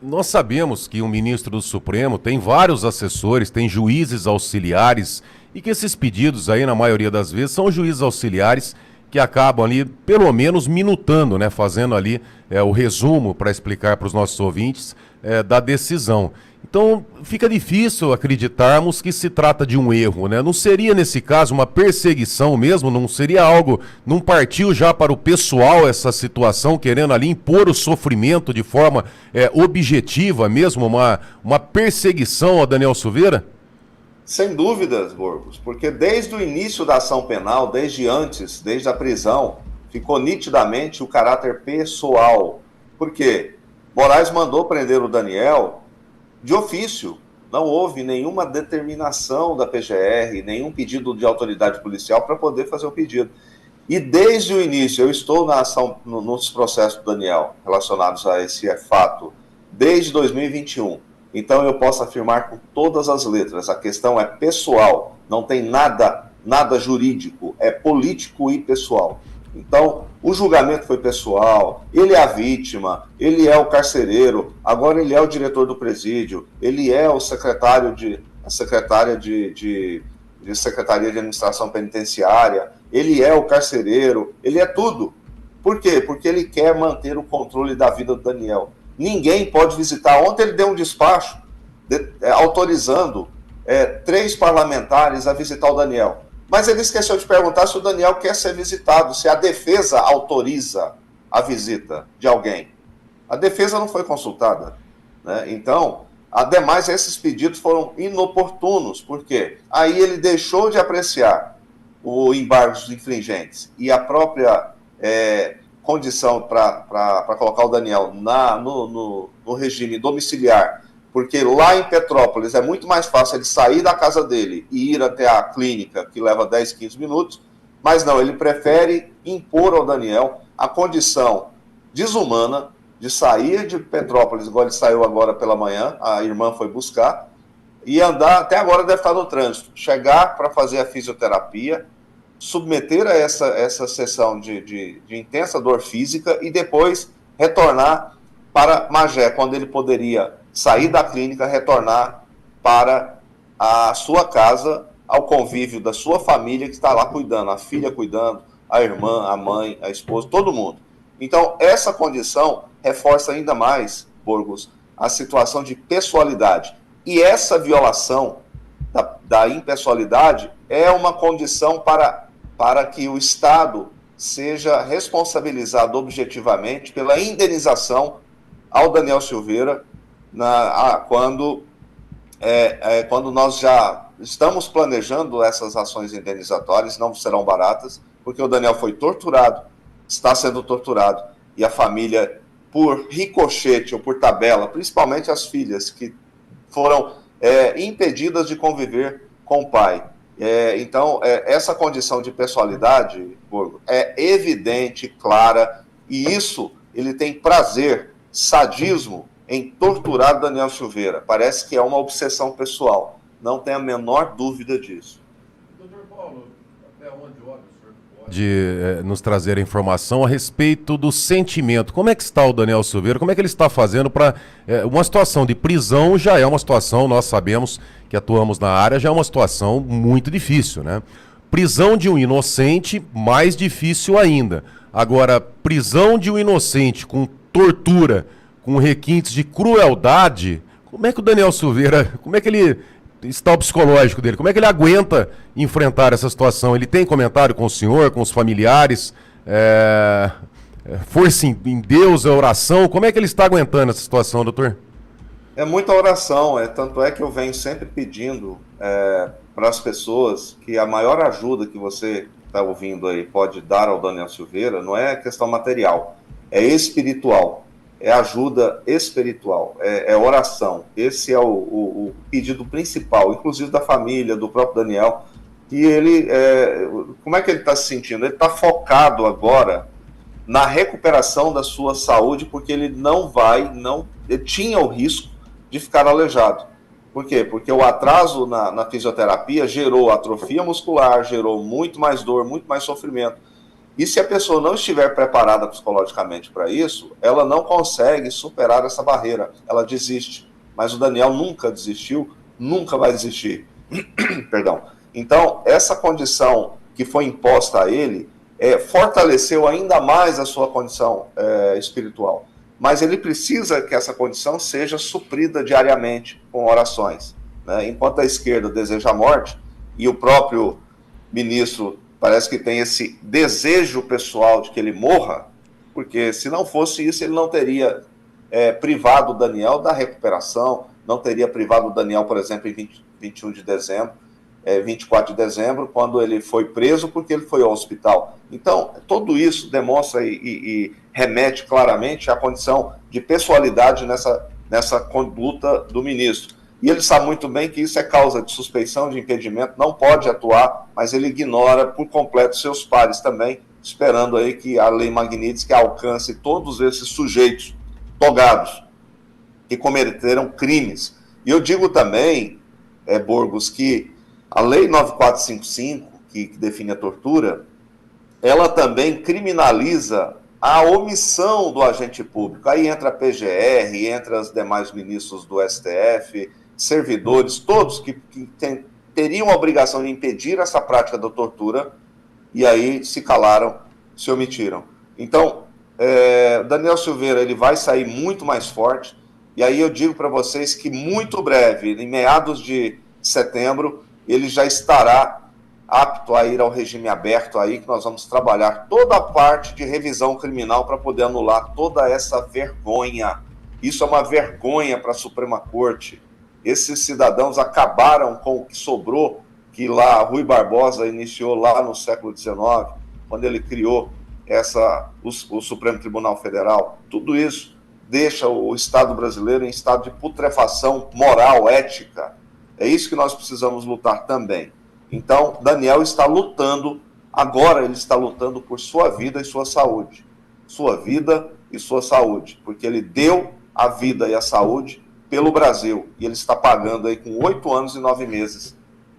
nós sabemos que o ministro do Supremo tem vários assessores, tem juízes auxiliares, e que esses pedidos aí, na maioria das vezes, são juízes auxiliares que acabam ali, pelo menos, minutando, né, fazendo ali o resumo para explicar para os nossos ouvintes da decisão. Então, fica difícil acreditarmos que se trata de um erro, né? Não seria, nesse caso, uma perseguição mesmo? Não seria algo, não partiu já para o pessoal essa situação, querendo ali impor o sofrimento de forma objetiva mesmo, uma perseguição ao Daniel Silveira? Sem dúvidas, Borgos, porque desde o início da ação penal, desde antes, desde a prisão, ficou nitidamente o caráter pessoal. Por quê? Moraes mandou prender o Daniel de ofício. Não houve nenhuma determinação da PGR, nenhum pedido de autoridade policial para poder fazer o pedido. E desde o início, eu estou na ação, nos processos do Daniel relacionados a esse fato, desde 2021. Então eu posso afirmar com todas as letras, a questão é pessoal, não tem nada jurídico, é político e pessoal. Então, o julgamento foi pessoal, ele é a vítima, ele é o carcereiro, agora ele é o diretor do presídio, ele é o secretário a secretária de Secretaria de Administração Penitenciária, ele é o carcereiro, ele é tudo. Por quê? Porque ele quer manter o controle da vida do Daniel. Ninguém pode visitar. Ontem ele deu um despacho autorizando 3 parlamentares a visitar o Daniel. Mas ele esqueceu de perguntar se o Daniel quer ser visitado, se a defesa autoriza a visita de alguém. A defesa não foi consultada, né? Então, ademais, esses pedidos foram inoportunos. Por quê? Aí ele deixou de apreciar o embargo dos infringentes e a própria condição para colocar o Daniel no regime domiciliar, porque lá em Petrópolis é muito mais fácil ele sair da casa dele e ir até a clínica, que leva 10, 15 minutos, mas não, ele prefere impor ao Daniel a condição desumana de sair de Petrópolis, igual ele saiu agora pela manhã, a irmã foi buscar, e andar, até agora deve estar no trânsito, chegar para fazer a fisioterapia, submeter a essa sessão de intensa dor física e depois retornar para Magé, quando ele poderia sair da clínica, retornar para a sua casa, ao convívio da sua família que está lá cuidando, a filha cuidando, a irmã, a mãe, a esposa, todo mundo. Então, essa condição reforça ainda mais, Borgos, a situação de pessoalidade. E essa violação da impessoalidade é uma condição para que o Estado seja responsabilizado objetivamente pela indenização ao Daniel Silveira quando nós já estamos planejando essas ações indenizatórias, não serão baratas, porque o Daniel foi torturado, está sendo torturado, e a família, por ricochete ou por tabela, principalmente as filhas, que foram impedidas de conviver com o pai. Então, essa condição de pessoalidade, Borgo, é evidente, clara, e isso ele tem prazer, sadismo, em torturar Daniel Silveira. Parece que é uma obsessão pessoal. Não tem a menor dúvida disso. Doutor Paulo, até onde o senhor pode nos trazer a informação a respeito do sentimento? Como é que está o Daniel Silveira? Como é que ele está fazendo para... uma situação de prisão já é uma situação, nós sabemos que atuamos na área, já é uma situação muito difícil, né? Prisão de um inocente, mais difícil ainda. Agora, prisão de um inocente com tortura, com requintes de crueldade, como é que o Daniel Silveira, como é que ele está o psicológico dele? Como é que ele aguenta enfrentar essa situação? Ele tem comentário com o senhor, com os familiares? Força em Deus, oração? Como é que ele está aguentando essa situação, doutor? É muita oração, tanto é que eu venho sempre pedindo para as pessoas que a maior ajuda que você está ouvindo aí pode dar ao Daniel Silveira não é questão material, é espiritual. É ajuda espiritual, é oração. Esse é o pedido principal, inclusive da família, do próprio Daniel. E ele, como é que ele está se sentindo? Ele está focado agora na recuperação da sua saúde, porque ele ele tinha o risco de ficar aleijado. Por quê? Porque o atraso na fisioterapia gerou atrofia muscular, gerou muito mais dor, muito mais sofrimento. E se a pessoa não estiver preparada psicologicamente para isso, ela não consegue superar essa barreira, ela desiste. Mas o Daniel nunca desistiu, nunca vai desistir. Perdão. Então, essa condição que foi imposta a ele fortaleceu ainda mais a sua condição espiritual. Mas ele precisa que essa condição seja suprida diariamente com orações. Né? Enquanto a esquerda deseja a morte, e o próprio ministro parece que tem esse desejo pessoal de que ele morra, porque se não fosse isso, ele não teria privado o Daniel da recuperação, não teria privado o Daniel, por exemplo, em 21 de dezembro, 24 de dezembro, quando ele foi preso porque ele foi ao hospital. Então, tudo isso demonstra e remete claramente à condição de pessoalidade nessa conduta do ministro. E ele sabe muito bem que isso é causa de suspeição, de impedimento, não pode atuar, mas ele ignora por completo seus pares também, esperando aí que a lei Magnitsky alcance todos esses sujeitos togados que cometeram crimes. E eu digo também, Borgos, que a lei 9455, que define a tortura, ela também criminaliza a omissão do agente público. Aí entra a PGR, entra os demais ministros do STF, servidores, todos que teriam a obrigação de impedir essa prática da tortura, e aí se calaram, se omitiram. Então, Daniel Silveira ele vai sair muito mais forte, e aí eu digo para vocês que muito breve, em meados de setembro, ele já estará apto a ir ao regime aberto aí, que nós vamos trabalhar toda a parte de revisão criminal para poder anular toda essa vergonha. Isso é uma vergonha para a Suprema Corte. Esses cidadãos acabaram com o que sobrou, que lá Rui Barbosa iniciou lá no século XIX, quando ele criou o Supremo Tribunal Federal. Tudo isso deixa o Estado brasileiro em estado de putrefação moral, ética. É isso que nós precisamos lutar também. Então, Daniel está lutando, agora ele está lutando por sua vida e sua saúde. Sua vida e sua saúde, porque ele deu a vida e a saúde pelo Brasil, e ele está pagando aí com 8 anos e 9 meses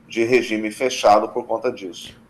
de regime fechado por conta disso.